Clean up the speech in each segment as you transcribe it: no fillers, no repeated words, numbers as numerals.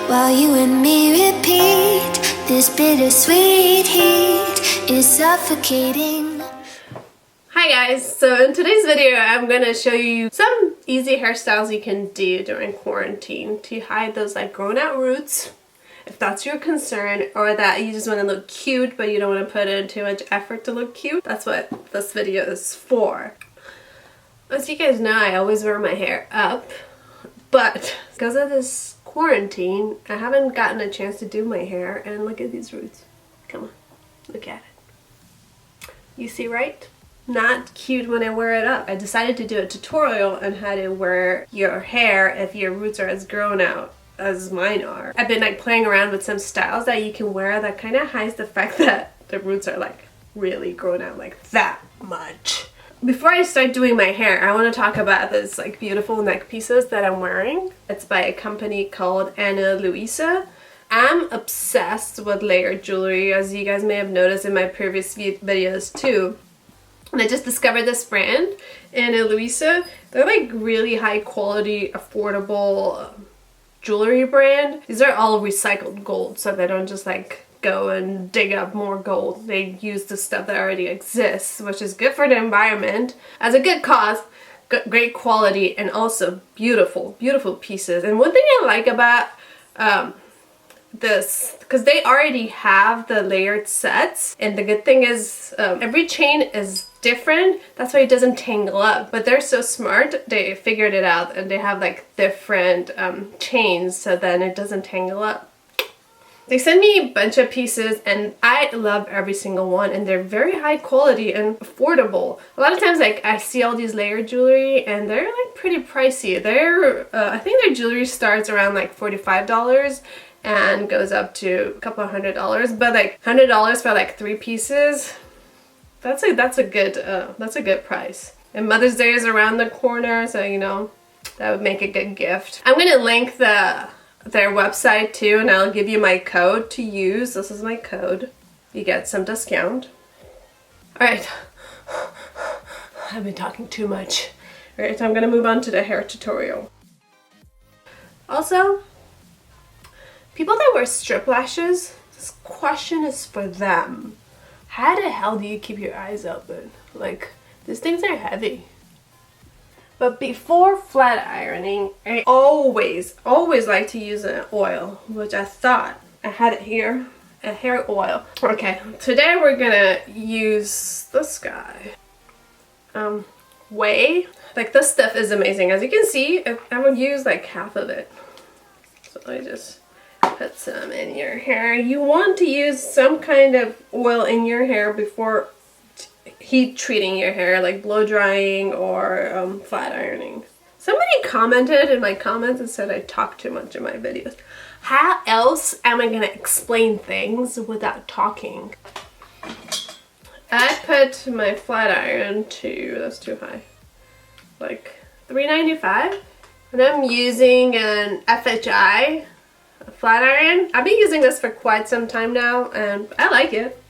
while you and me repeat. This bittersweet heat is suffocating. Hi guys, so in today's video I'm going to show you some easy hairstyles you can do during quarantine to hide those like grown out roots, if that's your concern, or that you just want to look cute but you don't want to put in too much effort to look cute. That's what this video is for. As you guys know, I always wear my hair up, but because of this quarantine I haven't gotten a chance to do my hair, and look at these roots. Come on, look at it. You see, right? Not cute when I wear it up. I decided to do a tutorial on how to wear your hair if your roots are as grown out as mine are. I've been like playing around with some styles that you can wear that kind of hides the fact that the roots are like really grown out like that much. Before I start doing my hair, I want to talk about this like beautiful neck pieces that I'm wearing. It's by a company called Luisa. I'm obsessed with layered jewelry, as you guys may have noticed in my previous videos too. And I just discovered this brand, Luisa. They're like really high quality, affordable jewelry brand. These are all recycled gold, so they don't just like go and dig up more gold. They use the stuff that already exists, which is good for the environment, as a good cause, great quality, and also beautiful, beautiful pieces. And one thing I like about this, because they already have the layered sets, and the good thing is every chain is different, that's why it doesn't tangle up. But they're so smart, they figured it out, and they have like different chains so then it doesn't tangle up. They sent me a bunch of pieces and I love every single one, and they're very high quality and affordable. A lot of times like I see all these layered jewelry and they're like pretty pricey. They're I think their jewelry starts around like $45 and goes up to a couple $100, but like $100 for like 3 pieces, that's a good price. And Mother's Day is around the corner, so you know that would make a good gift. I'm gonna link their website too, and I'll give you my code to use. This is my code. You get some discount. Alright, I've been talking too much. Alright, so I'm gonna move on to the hair tutorial. Also, people that wear strip lashes, this question is for them. How the hell do you keep your eyes open? Like, these things are heavy. But before flat ironing, I always like to use an oil, which I thought I had it here, a hair oil. Okay, today we're gonna use this guy. OUAI. Like, this stuff is amazing. As you can see, I would use like half of it. So I just put some in your hair. You want to use some kind of oil in your hair before heat treating your hair, like blow drying or flat ironing. Somebody commented in my comments and said I talk too much in my videos. How else am I gonna explain things without talking? I put my flat iron to, that's too high, like $3.95, and I'm using an FHI flat iron. I've been using this for quite some time now and I like it.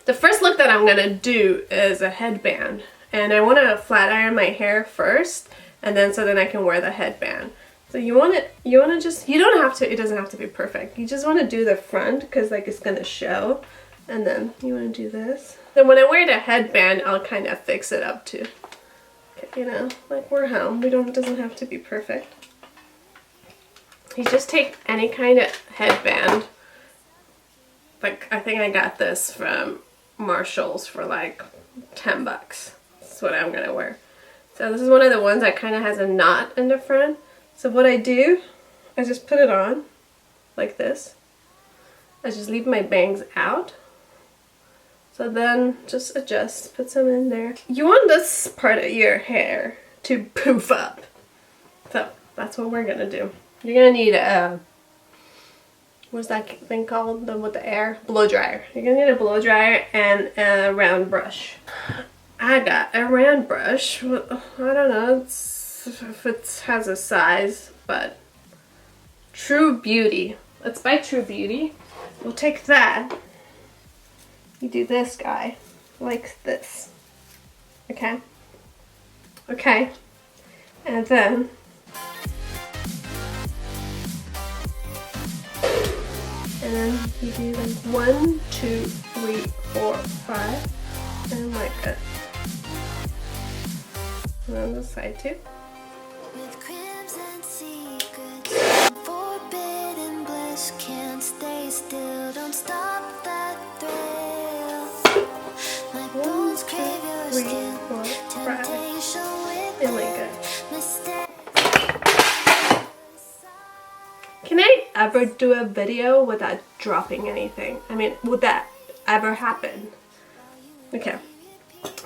The first look that I'm gonna do is a headband, and I want to flat iron my hair first, and then so then I can wear the headband. So you don't have to, it doesn't have to be perfect. You just want to do the front because like it's gonna show, and then you want to do this. Then when I wear the headband, I'll kind of fix it up too. Okay, you know, like we're home. It doesn't have to be perfect. You just take any kind of headband. Like, I think I got this from Marshall's for like 10 bucks. That's what I'm gonna wear. So this is one of the ones that kind of has a knot in the front. So what I do, I just put it on like this. I just leave my bangs out. So then just adjust, put some in there. You want this part of your hair to poof up. So that's what we're gonna do. You're gonna need a, what's that thing called? With the air? Blow dryer. You're gonna need a blow dryer and a round brush. I got a round brush. I don't know if it has a size, but True Beauty. It's by True Beauty. We'll take that. You do this guy like this. Okay? Okay. And then And then you do like 1, 2, 3, 4, 5, and like it. And on the side too. With cribs and secrets, forbidden bliss, can't stay still, don't stop that thrill. My bones crave your 3, skin, 4, 5, temptation with and like it. mistake. Can I ever do a video without dropping anything? I mean, would that ever happen? Okay.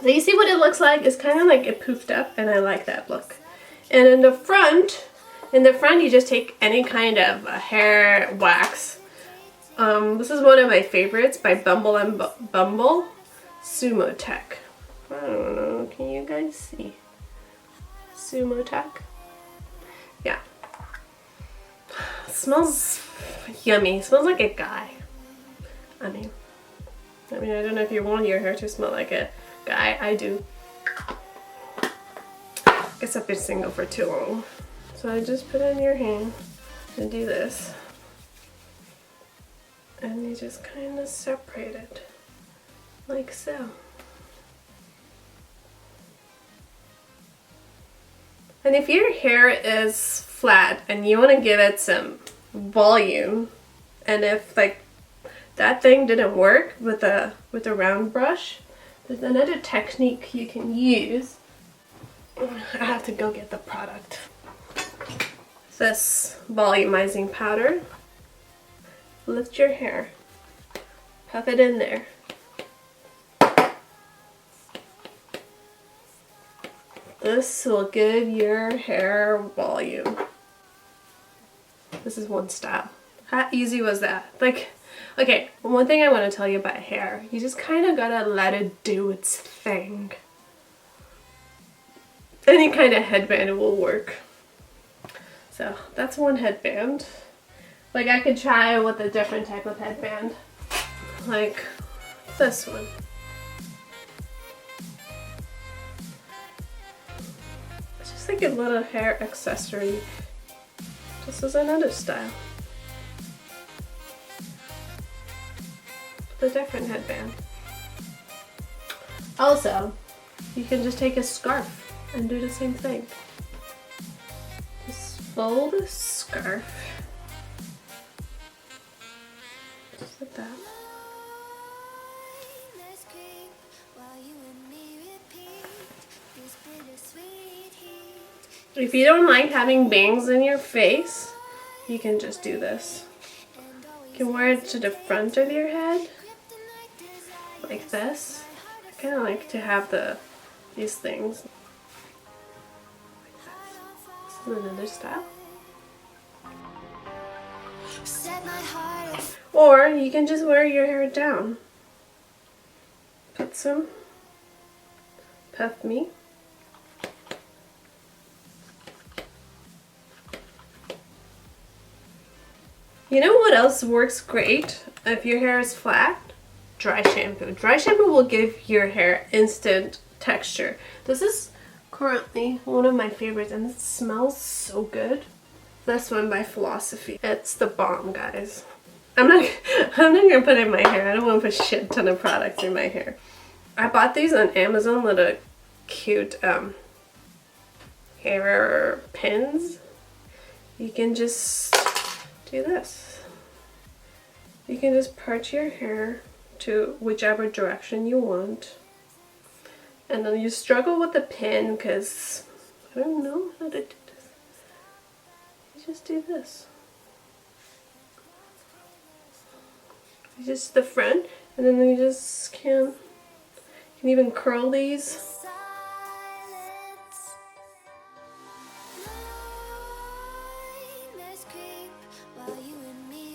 So you see what it looks like? It's kind of like it poofed up, and I like that look. And in the front you just take any kind of hair wax. This is one of my favorites by Bumble and Bumble, Sumo Tech. I don't know, can you guys see? Sumo Tech? Yeah. It smells yummy. It smells like a guy. I mean, I don't know if you want your hair to smell like a guy. I do. Guess I've been single for too long. So I just put it in your hand and do this. And you just kind of separate it. Like so. And if your hair is flat and you want to give it some volume, and if like that thing didn't work with a round brush, there's another technique you can use. I have to go get the product. This volumizing powder. Lift your hair. Puff it in there. This will give your hair volume. This is one style. How easy was that? Like, okay, one thing I want to tell you about hair, you just kind of gotta let it do its thing. Any kind of headband will work. So that's one headband. Like I could try with a different type of headband. Like this one. It's just like a little hair accessory. This is another style. With a different headband. Also, you can just take a scarf and do the same thing. Just fold the scarf. Just like that. If you don't like having bangs in your face, you can just do this. You can wear it to the front of your head, like this. I kind of like to have these things. This is another style. Or you can just wear your hair down. Put some puff me. You know what else works great if your hair is flat? Dry shampoo. Dry shampoo will give your hair instant texture. This is currently one of my favorites and it smells so good. This one by Philosophy. It's the Balm, guys. I'm not gonna put it in my hair. I don't want to put a shit ton of products in my hair. I bought these on Amazon, little cute hair pins. You can just do this. You can just part your hair to whichever direction you want. And then you struggle with the pin because I don't know how to do this. You just do this. You just the front, and then you just can even curl these.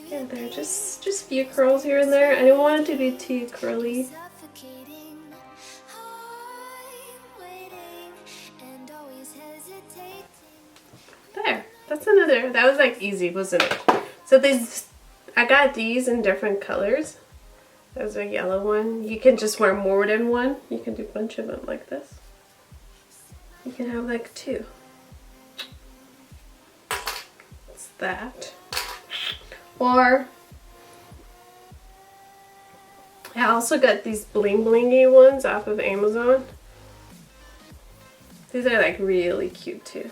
Yeah, there, just few curls here and there. I don't want it to be too curly. There, that's another. That was like easy, wasn't it? So these, I got these in different colors. There's a yellow one. You can just wear more than one. You can do a bunch of them like this. You can have like two. It's that. Or I also got these bling blingy ones off of Amazon. These are like really cute too.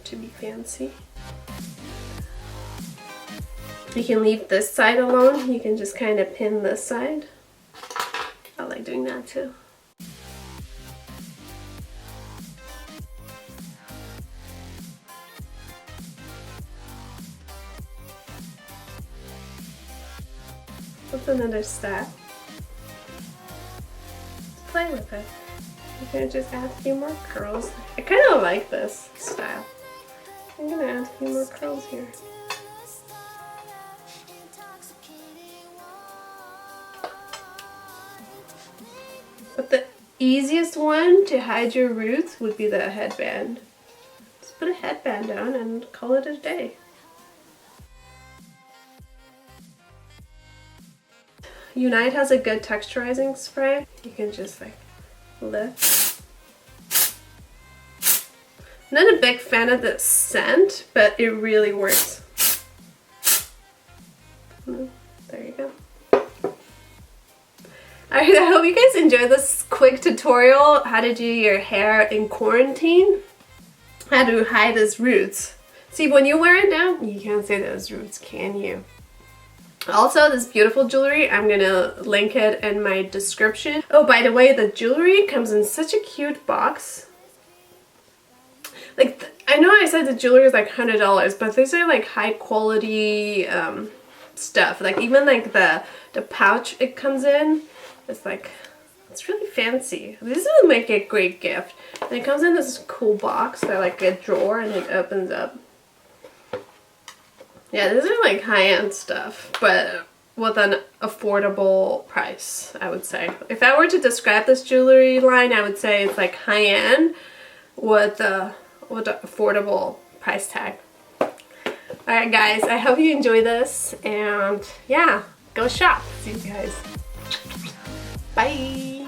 To be fancy. You can leave this side alone. You can just kind of pin this side. I like doing that too. What's another step? Play with it. You can just add a few more curls. I kind of like this style. I'm gonna add a few more curls here. But the easiest one to hide your roots would be the headband. Just put a headband on and call it a day. Unite has a good texturizing spray. You can just like lift. I'm not a big fan of the scent, but it really works. There you go. Alright, I hope you guys enjoyed this quick tutorial how to do your hair in quarantine. How to hide those roots. See, when you wear it down, you can't see those roots, can you? Also, this beautiful jewelry, I'm gonna link it in my description. Oh, by the way, the jewelry comes in such a cute box. Like, I know I said the jewelry is like $100, but these are like high quality stuff. Like even like the pouch it comes in, it's like, it's really fancy. This would make a great gift. And it comes in this cool box that like a drawer and it opens up. Yeah, these are like high-end stuff, but with an affordable price, I would say. If I were to describe this jewelry line, I would say it's like high-end with an affordable price tag. Alright guys, I hope you enjoy this, and yeah, go shop. See you guys. Bye!